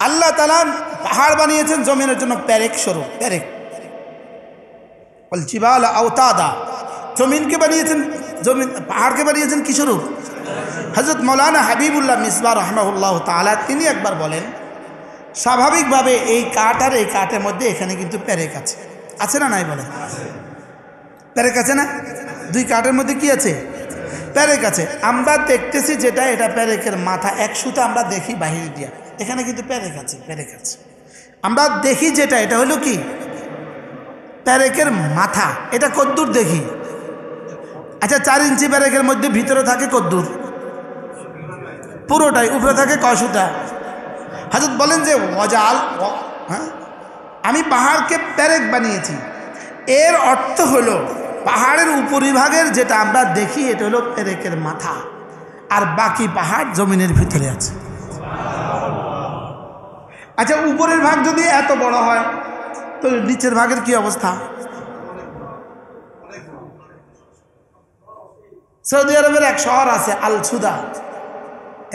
আল্লাহ তাআলা পাহাড় বানিয়েছেন জমিনের জন্য প্যারেক স্বরূপ, প্যারেক। জিবাল আওতাদা, জমিনকে বানিয়েছেন, জমিন পাহাড়কে বানিয়েছেন কি স্বরূপ? হযরত মাওলানা হাবিবুল্লাহ মিসবাহ রাহমাহুল্লাহ তাআলা তিনি একবার বলেন, স্বাভাবিকভাবে এই কাঠ আর এই কাঠের মধ্যে এখানে কিন্তু প্যারেক আছে, আছে না নাই? বলে প্যারেক আছে না? দুই কাঠের মধ্যে কি আছে? প্যারেক আছে। আমরা দেখতেছি যেটা, এটা প্যারেকের মাথা, এক সুতা আমরা দেখি বাহির দিয়া, এখানে কিন্তু প্যারেক আছে, প্যারেক আছে। আমরা দেখি যেটা, এটা হলো কি? প্যারেকের মাথা। এটা কদ্দূর দেখি? আচ্ছা, 4 ইঞ্চি প্যারেকের মধ্যে ভিতরে থাকে কদ্দূর? পুরোটাই। উপরে থাকে কয় সুতা? হযরত বলেন যে ওয়াজাল, হ্যাঁ, আমি পাহাড়কে প্যারেক বানিয়েছি। এর অর্থ হলো পাহাড়ের উপরিভাগের যেটা আমরা দেখি এটা হলো প্যারেকের মাথা, আর বাকি পাহাড় জমিনের ভিতরে আছে। আচ্ছা, উপরের ভাগ যদি এত বড় হয় তো নিচের ভাগের কি অবস্থা? সৌদি আরবের এক শহর আছে আল সুদা,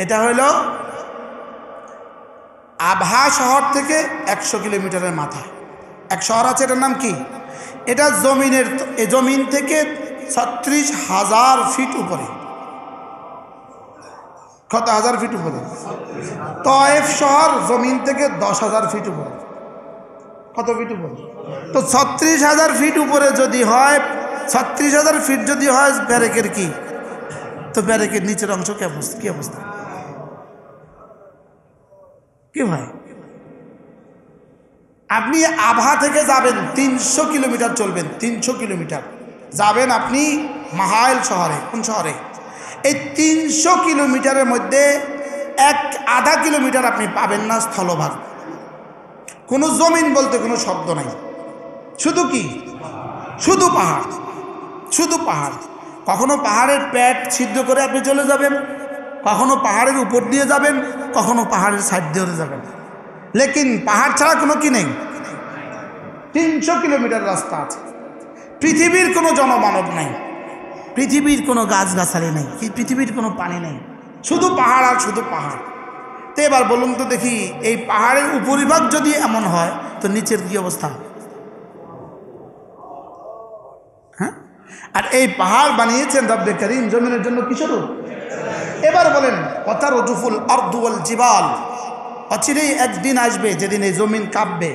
এটা হইল আবহা শহর থেকে 100 কিলোমিটারের মাথায় এক শহর আছে, এটার নাম কি? এটা জমিন থেকে 36,000 ফিট উপরে। কত হাজার ফিট উপরে? তয়েফ শহর জমিন থেকে 10,000 ফিট উপরে। কত ফিট উপরে? তো 36,000 ফিট উপরে যদি হয়, 36,000 ফিট যদি হয় প্যারেকের কি, তো প্যারেকের নিচের অংশ কি অবস্থা? কি ভাই, আপনি আবহা থেকে যাবেন 300 কিলোমিটার চলবেন, 300 কিলোমিটার যাবেন আপনি মাহাইল শহরে। কোন শহরে? এই 300 কিলোমিটারের মধ্যে আধা কিলোমিটার আপনি পাবেন না স্থলভাগ, কোনো জমিন বলতে কোনো শব্দ নাই, শুধু কি? শুধু পাহাড়, শুধু পাহাড়। কখনো পাহাড়ের পেট ছিদ্র করে আপনি চলে যাবেন, কখনো পাহাড়ের উপর দিয়ে যাবেন, কখনো পাহাড়ের সাইড দিয়ে যাবেন, লেকিন পাহাড় ছাড়া কোনো কি নেই। 300 কিলোমিটার রাস্তা আছে। পৃথিবীর কোনো জনমানব নেই, পৃথিবীর কোনো গাছগাছালি নেই, পৃথিবীর কোনো পানি নেই, শুধু পাহাড় আর শুধু পাহাড়। তো এবার বলুন তো দেখি, এই পাহাড়ের উপরিভাগ যদি এমন হয় তো নিচের কি অবস্থা? হ্যাঁ, আর এই পাহাড় বানিয়েছেন রব্বে করিম জমিনের জন্য কি স্বরূপ? এবার বলেন, ওয়াতারজুফুল আরদু ওয়াল জিবাল, অচিরেই একদিন আসবে যেদিন এই জমিন কাঁপবে।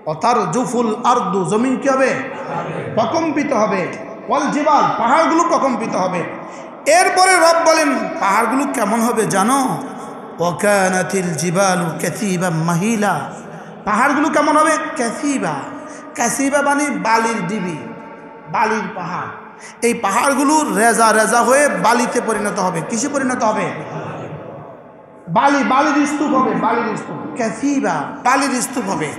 ওয়াতারজুফুল আরদু, জমিন কি হবে? প্রকম্পিত হবে। ওয়াল জিবাল, পাহাড়গুলো প্রকম্পিত হবে। এরপরে রব বলেন পাহাড়গুলো কেমন হবে জানো? ওয়াকানাতিল জিবালু কাসিবা মাহিলা, পাহাড়গুলো কেমন হবে? কাসিবা, কাসিবা মানে বালির ডিবি, বালির পাহাড়। এই পাহাড়গুলো রেজা রেজা হয়ে বালিতে পরিণত হবে। কিসে পরিণত হবে? বালির স্তূপ হবে, বালির স্তূপ। কাসিবা, বালির স্তূপ হবে।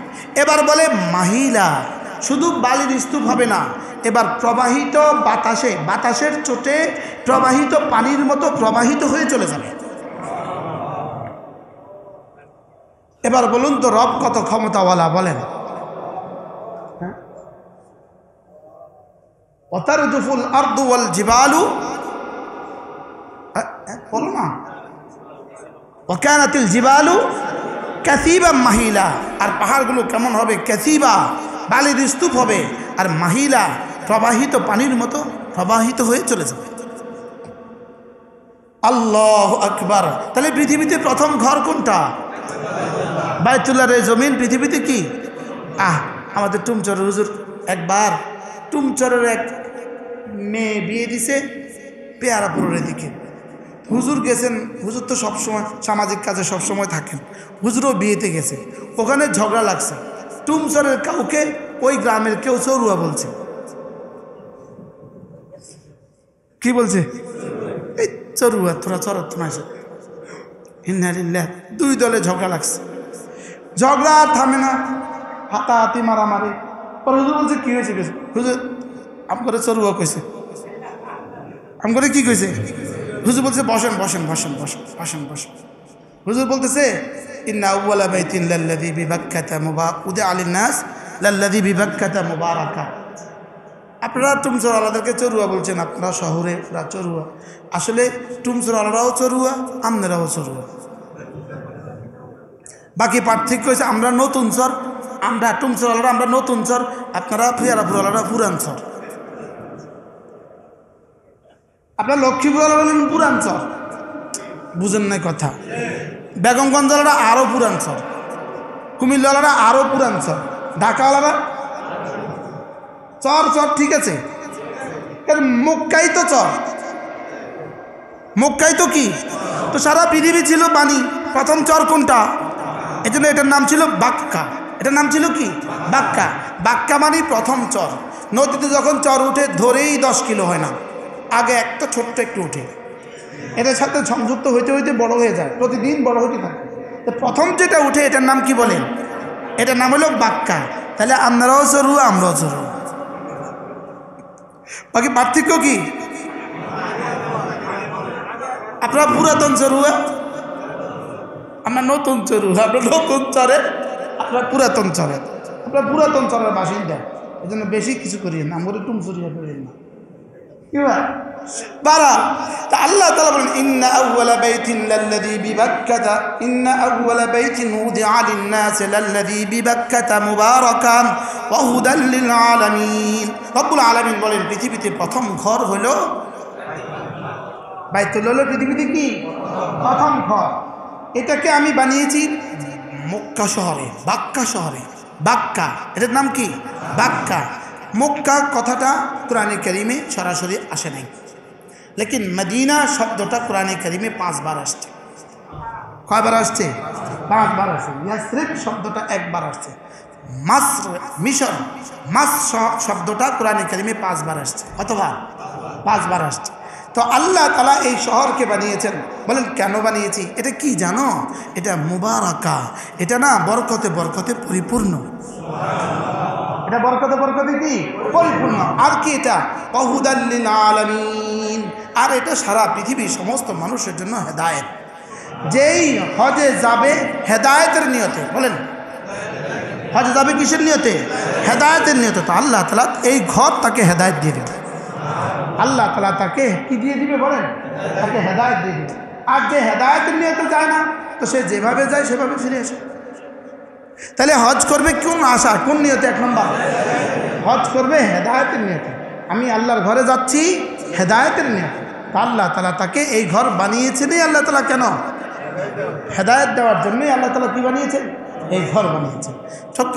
এবার বলে মাহিলা, শুধু বালির স্তূপ হবে না, এবার প্রবাহিত বাতাসের চোটে প্রবাহিত পানির মতো প্রবাহিত হয়ে চলে যাবে। এবার বলুন তো রব কত ক্ষমতাওয়ালা বলেন। ওয়াতারজুফুল আরদু ওয়াল জিবালু, বলো না, ওয়াকানাতিল জিবালু কাসিবা মাহিলা, আর পাহাড়গুলো কেমন হবে? কাসিবা, বালির স্তূপ হবে, আর মাহিলা, প্রবাহিত পানির মতো প্রবাহিত হয়ে চলে যাবে। আল্লাহু আকবার। তাহলে পৃথিবীতে প্রথম ঘর কোনটা? বাইতুল্লাহর এই জমিন পৃথিবীতে কি? আমাদের টুমচরের হুজুর একবার, টুমচরের এক মেয়ে বিয়ে দিছে পেয়ারাপুরের দিকে। হুজুর গেছেন, হুজুর তো সবসময় সামাজিক কাজে সবসময় থাকেন, হুজুরও বিয়েতে গেছে। ওখানে ঝগড়া লাগছে, টুমচরের কাউকে ওই গ্রামের কেউ চরুয়া বলছে। কি বলছে? এই চরুয়া, তোরা চরত মাসে হিন্নালিল্লাহ। দুই দলে ঝগড়া লাগছে, ঝগড়া থামে না, হাতাহাতি মারামারি। পরে হুজুর বলছে কি হয়েছে? হুজুর আমগরে চরুয়া কইছে। আমগরে কি কইছে? হুজুর বলছে বসেন বসেন বসেন বসেন বসেন বসেন। হুজুর বলতেছে ইন্না আউওয়ালা বাইতিন লাল্লাযী বিবাক্কাতা উদিআ লিন-নাস লাল্লাযী বিবাক্কাতা মুবারাকা। আপনারা টুমচরওয়ালাদেরকে চরুয়া বলছেন, আপনারা শহরে ওরা চরুয়া। আসলে টুমচরওয়ালারাও চরুয়া, আমনেরাও চরুয়া। বাকি পার্থক্য হয়েছে আমরা নতুন চর, আমরা টুমচরওয়ালারা আমরা নতুন চর, আপনারা পিয়ারাপুরওয়ালারা পুরান চর। আপনার লক্ষ্মীপুরওয়ালা বলেন পুরান চর, বুঝেন নাই কথা। বেগমগঞ্জওয়ালারা আরও পুরান চর, কুমিল্লাওয়ালারা আরও পুরান চর, ঢাকাওয়ালারা চর চর ঠিক আছে। মক্কাই তো চর, মক্কাই তো কি, তো সারা পৃথিবী ছিল পানি। প্রথম চর কোনটা? এই জন্য এটার নাম ছিল বাক্কা। এটার নাম ছিল কি? বাক্কা। বাক্কা মানে প্রথম চর। নদীতে যখন চর উঠে ধরেই 10 কিলো হয় না, আগে একটা ছোট্ট একটু উঠে, এটার সাথে সংযুক্ত হইতে হইতে বড় হয়ে যায়, প্রতিদিন বড় হতে থাকে। তো প্রথম যেটা উঠে এটার নাম কি বলেন? এটার নাম হলো বাক্কা। তাহলে আপনারাও চরু, আমরাও চরু। বাকি পার্থক্য কি? আপনারা পুরাতন চরু, আমরা নতুন চরু। আপনার নতুন চরে, আপনার পুরাতন চরে, আপনার পুরাতন চরের বাসিন্দা। এই জন্য বেশি কিছু করিয়েন না, আমরা টুমচুরিয়া করিয়েন না। কি ভাই বারা? তা আল্লাহ তাআলা বলেন ইন্না আউওয়ালা বাইতিন লাল্লাযী বিবাক্কাতা ইন্না আউওয়ালা বাইতিন উযিআ লিন-নাস লাল্লাযী বিবাক্কাতা মুবারাকান ওয়া হুদাল লিল আলামিন। রব্বুল আলামিন বলেন পৃথিবীতে প্রথম ঘর হলো বাইতুল্লাহ। হলো পৃথিবীতে কি প্রথম ঘর। এটাকে আমি বানিয়েছি মক্কা শহরে, বাক্কা শহরে। বাক্কা, এটার নাম কি? বাক্কা। মক্কা কথাটা কোরআনে কারিমে সরাসরি আসে নাই, লেকিন মদিনা শব্দটা কোরআনে কারিমে 5 বার আসছে। কয়বার আসছে? 5 বার আসছে। ইয়াসরিব শব্দটা 1 বার আসছে। মিশর, মাস শব্দটা কোরআনে কারিমে 5 বার আসছে। কতবার? 5 বার আসছে। তো আল্লাহ তাআলা এই শহরকে বানিয়েছেন। বলেন কেন বানিয়েছি? এটা কি জানো? এটা মুবারাকা, এটা না বরকতে বরকতে পরিপূর্ণ। এটা বরকতে বরকতে কি পরিপূর্ণ। আর কি এটা? ওয়াহুদাল লিল আলামিন। আর এটা সারা পৃথিবীর সমস্ত মানুষের জন্য হেদায়েত। যেই হজে যাবে হেদায়েতের নিয়তে, বলেন হজে যাবে কিসের নিয়তে? হেদায়েতের নিয়তে। তো আল্লাহ তাআলা এই ঘর তাকে হেদায়েত দিয়ে দেবে। আল্লাহ তাআলা তাকে কি দিয়ে দিবে? বলেন তাকে হেদায়েত দিয়ে দিবে। আর যে হেদায়েতের নিয়তে যায় না, তো সে যেভাবে যায় সেভাবে ফিরে আসে। তাহলে হজ করবে কোন আশা, কোন নিয়তে? 1 নম্বর হজ করবে হেদায়েতের নিয়তে। আমি আল্লাহর ঘরে যাচ্ছি হেদায়েতের নিয়তে। আল্লাহ তাআলা তাকে এই ঘর বানিয়েছেনই আল্লাহ তাআলা কেন? হেদায়েত দেওয়ার জন্যই আল্লাহ তাআলা কি বানিয়েছেন? এই ঘর বানিয়েছেন।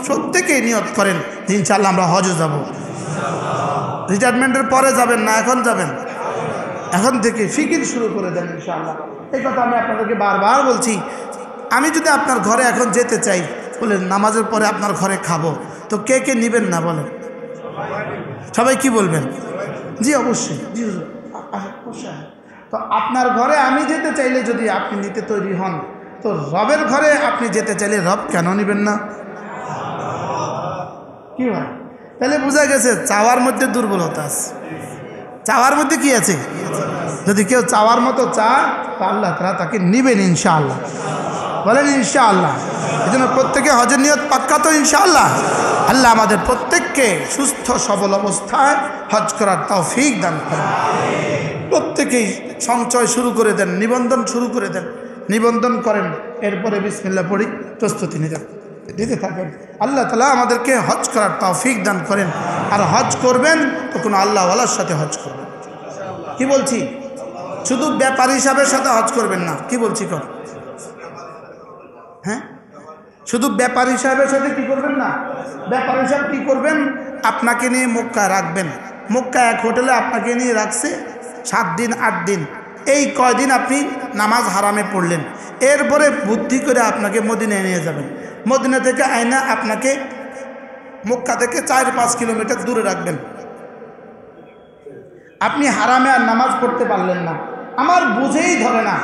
প্রত্যেকেই নিয়ত করেন যে ইনশাআল্লাহ আমরা হজে যাব। রিটায়ারমেন্টের পরে যাবেন না, এখন যাবেন। এখন থেকে ফিকির শুরু করে দেন ইনশাআল্লাহ। এই কথা আমি আপনাদেরকে বারবার বলছি। আমি যদি আপনার ঘরে এখন যেতে চাই, বলেন নামাজের পরে আপনার ঘরে খাবো, তো কে কে নেবেন না? বলেন সবাই কি বলবেন? জি অবশ্যই, জি অবশ্যই। তো আপনার ঘরে আমি যেতে চাইলে যদি আপনি নিতে তৈরি হন, তো রবের ঘরে আপনি যেতে চাইলে রব কেন নেবেন না? কি হয়? তাহলে বোঝা গেছে চাওয়ার মধ্যে দুর্বলতা আছে। চাওয়ার মধ্যে কি আছে? যদি কেউ চাওয়ার মতো চায়, তো আল্লাহ তাআলা তাকে নিবেন ইনশাআল্লাহ। বলেন ইনশাআল্লাহ। এই জন্য প্রত্যেকে হজের নিয়ত পাক্কা তো ইনশাআল্লাহ। আল্লাহ আমাদের প্রত্যেককে সুস্থ সবল অবস্থায় হজ করার তৌফিক দান করেন। প্রত্যেকেই সঞ্চয় শুরু করে দেন, নিবন্ধন শুরু করে দেন, নিবন্ধন করেন, এরপরে বিসমিল্লাহ পড়ি প্রস্তুতি দিতে থাকেন। আল্লাহ তাআলা আমাদেরকে হজ করার তৌফিক দান করেন। আর হজ করবেন তো কোনো আল্লাহওয়ালার সাথে হজ করবেন। কি বলছি? শুধু ব্যাপারী হিসাবের সাথে হজ করবেন না। কি বলছি? হ্যাঁ, শুধু ব্যাপারী সাহেবের সাথে কি করবেন না? ব্যাপারী সাহেব কি করবেন? আপনাকে নিয়ে মক্কা রাখবেন। মক্কা এক হোটেলে আপনাকে নিয়ে রাখছে 7 দিন 8 দিন। এই কয়দিন আপনি নামাজ হারামে পড়লেন, এরপরে বুদ্ধি করে আপনাকে মদিনায় নিয়ে যাবেন। মদিনা থেকে আয়না আপনাকে মক্কা থেকে 4-5 কিলোমিটার দূরে রাখবেন। আপনি হারামে আর নামাজ পড়তে পারলেন না। আমার বুঝেই ধরে না,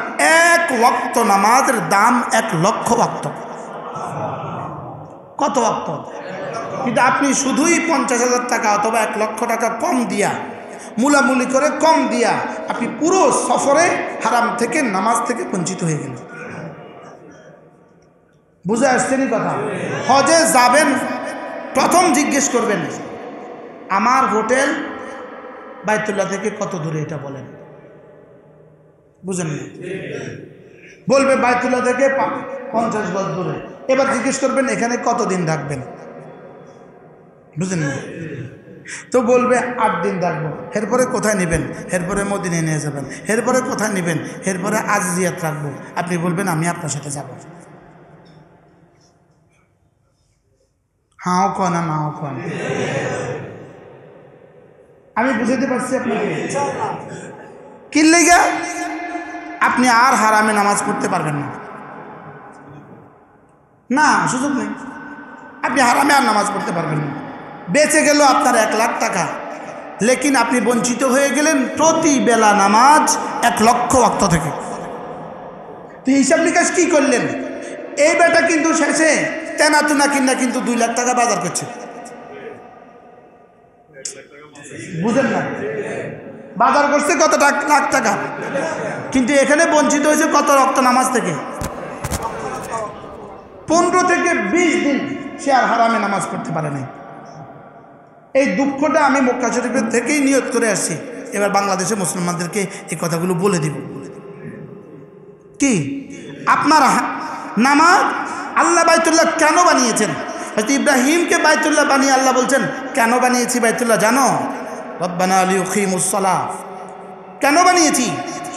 1 ওয়াক্ত নামাজের দাম 1 লক্ষ ওয়াক্ত। কত ওয়াক্ত? কিন্তু আপনি শুধুই 50,000 টাকা অথবা 1 লক্ষ টাকা কম দিয়া, মূলামূলি করে কম দিয়া, আপনি পুরো সফরে হারাম থেকে নামাজ থেকে বঞ্চিত হয়ে গেলেন। বুঝে আসছেনি কথা? হজে যাবেন, প্রথম জিজ্ঞেস করবেন আমার হোটেল বাইতুল্লাহ থেকে কত দূরে, এটা বলেন। বুঝেন না? বলবে বাইতুল্লাহ থেকে 50 গজ দূরে। এবার জিজ্ঞেস করবেন এখানে কতদিন থাকবেন, বুঝলেন না? তো বলবে 8 দিন থাকবো। এরপরে কোথায় নেবেন? এরপরে মদিনায় নিয়ে যাবেন। এরপরে কোথায় নেবেন? এরপরে আজিজিয়াত রাখবো। আপনি বলবেন আমি আপনার সাথে যাব। হাও কন না নাও কন, আমি বুঝাতে পারছি আপনাকে? কি লেগা? আপনি আর হারামে নামাজ পড়তে পারবেন না, না সুযোগ নেই। আপনি হারামে আর নামাজ পড়তে পারবেন না। বেঁচে গেল আপনার 1 লাখ টাকা, লেকিন আপনি বঞ্চিত হয়ে গেলেন প্রতি বেলা নামাজ 1 লক্ষ ওয়াক্ত থেকে। তো হিসাব নিকাশ কি করলেন? এই বেটা কিন্তু শেষে তেনাতুনা কিনা কিন্তু 2 লাখ টাকা বাজার করছে, বুঝেন না? বাজার করছে কত লাখ টাকা, কিন্তু এখানে বঞ্চিত হয়েছে কত রক্ত নামাজ থেকে? 15 থেকে 20 দিন সে আর হারামে নামাজ পড়তে পারে নাই। এই দুঃখটা আমি মক্কা শরীফের থেকেই নিয়ত করে আসছি। এবার বাংলাদেশে মুসলমানদেরকে এই কথাগুলো বলে দিব। কি আপনার নামাজ আল্লাহ বাইতুল্লাহ কেন বানিয়েছেন? হযরত ইব্রাহিমকে বাইতুল্লাহ বানিয়ে আল্লাহ বলছেন কেন বানিয়েছি বাইতুল্লাহ জানো? রব্বানা লিয়ুকিমুস সালাহ। কেন বানিয়েছি?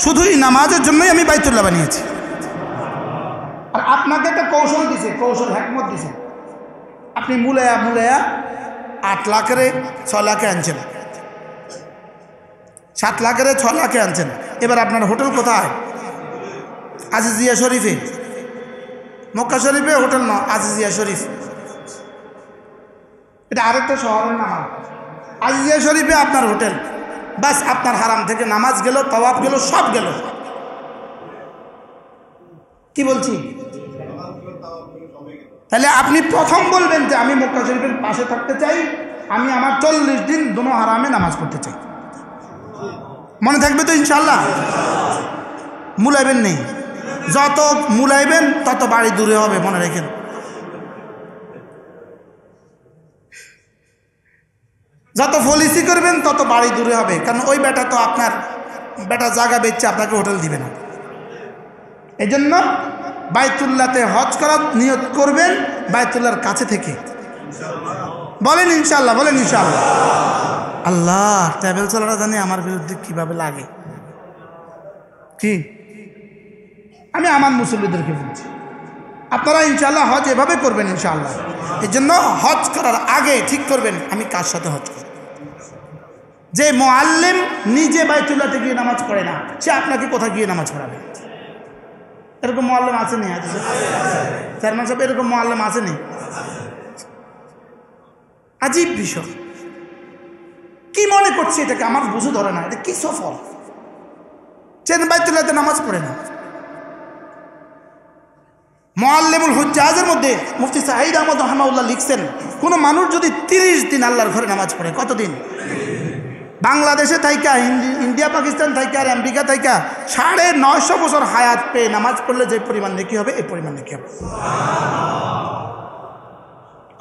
শুধুই নামাজের জন্যই আমি বাইতুল্লাহ বানিয়েছি। আর আপনাকে একটা কৌশল দিছে, কৌশল হিকমত দিছে। আপনি মুলায়া 8 লাখের 6 লাখে আনছেন, 7 লাখের 6 লাখে আনছেন। এবার আপনার হোটেল কোথায়? আজিজিয়া শরীফে। মক্কা শরীফে হোটেল না, আজিজিয়া শরীফ। এটা আরেকটা শহরের নাম। আজিজিয়া শরীফে আপনার হোটেল। বাস আপনার হারাম থেকে নামাজ গেল, তওয়াফ গেল, সব গেল। কি বলছি? তাহলে আপনি প্রথম বলবেন যে আমি মক্কা শরীফের পাশে থাকতে চাই, আমি আমার 40 দিন দোনো হারামে নামাজ পড়তে চাই। মনে থাকবে তো ইনশাল্লাহ? মুলাইবেন নেই, যত মুলাইবেন তত বাড়ি দূরে হবে, মনে রেখেন। যত পলিসি করবেন তত বাড়ি দূরে হবে, কারণ ওই বেটা তো আপনার বেটা জায়গা বেচছে, আপনাকে হোটেল দিবে না। এই জন্য বাইতুল্লাহতে হজ করার নিয়ত করবেন বাইতুল্লাহর কাছে থেকে। বলেন ইনশাল্লাহ, বলেন ইনশাল্লাহ। আল্লাহ, ট্রাভেল চালাটা জানি আমার বিরুদ্ধে কিভাবে লাগে। কি আমি আমার মুসল্লিদেরকে বলছি, আপনারা ইনশাল্লাহ হজ এভাবে করবেন ইনশাল্লাহ। এই জন্য হজ করার আগে ঠিক করবেন আমি কার সাথে হজ করব। যে মুআল্লিম নিজে বাইতুল্লাহতে গিয়ে নামাজ পড়ে না, সে আপনাকে কোথায় গিয়ে নামাজ পড়াবে? এরকম মুআল্লিম আছে নি? চেয়ারম্যান সাহেব, এরকম মুআল্লিম আছে নি? আজীব বিষয়। কি মনে করছে এটাকে? আমার বুঝে ধরে না, এটা কি সফল? সে বাইতুল্লাহতে নামাজ পড়ে না। মুআল্লিমুল হুজ্জাজের মধ্যে মুফতি সাঈদ আহমদ রাহমাহুল্লাহ লিখছেন, কোন মানুষ যদি 30 দিন আল্লাহর ঘরে নামাজ পড়ে, কতদিন? বাংলাদেশে থাইকা, ইন্ডিয়া পাকিস্তান থাইকা আর আমেরিকা থাইকা 950 বছর হায়াত পেয়ে নামাজ পড়লে যে পরিমাণ নেকি হবে, এই পরিমাণ নেকি হবে।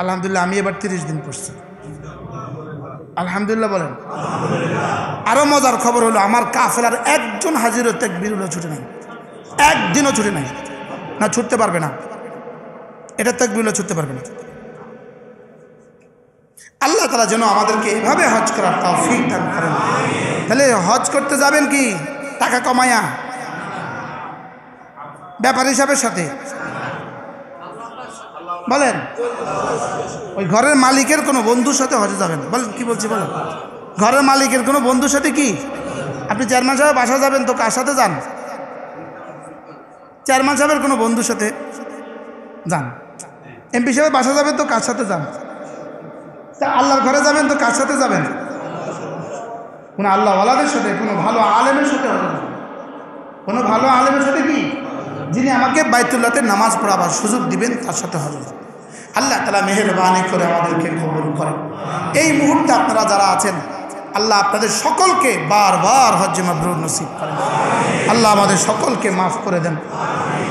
আলহামদুলিল্লাহ, আমি এবার 30 দিন পড়ছি। আলহামদুলিল্লাহ বলেন। আরো মজার খবর হলো, আমার কাফেলার একজন হাজিরও তাকবীরুল্লাহ ছুটে নাই, একদিনও ছুটে নাই, না ছুটতে পারবে না। এটা তাকবীরুল্লাহ ছুটতে পারবে না। আল্লাহ তাআলা যেন আমাদেরকে এভাবে হজ করার তৌফিক দান করেন। তাহলে হজ করতে যাবেন কি টাকা কমায়া, ব্যাপার হিসাবের সাথে? বলেন, ওই ঘরের মালিকের কোনো বন্ধুর সাথে হজে যাবেন? বলেন কি বলছি, বলেন। ঘরের মালিকের কোনো বন্ধুর সাথে কি? আপনি চেয়ারম্যান সাহেব বাসা যাবেন তো কার সাথে যান? চেয়ারম্যান সাহেবের কোনো বন্ধুর সাথে যান। এমপি সাহেব বাসা যাবেন তো কার সাথে যান? তা আল্লাহর ঘরে যাবেন তো কার সাথে যাবেন? কোনো আল্লাহওয়ালাদের সাথে, কোনো ভালো আলেমের সাথে হজে যাবেন। কোনো ভালো আলেমের সাথে কি, যিনি আমাকে বাইতুল্লাহতে নামাজ পড়াবার সুযোগ দিবেন, তার সাথে হজে যাবেন। আল্লাহ তাআলা মেহেরবানি করে আমাদেরকে কবুল করেন। এই মুহূর্তে আপনারা যারা আছেন, আল্লাহ আপনাদের সকলকে বারবার হজ্জে মাবরুর নসিব করেন। আল্লাহ আমাদের সকলকে মাফ করে দেন।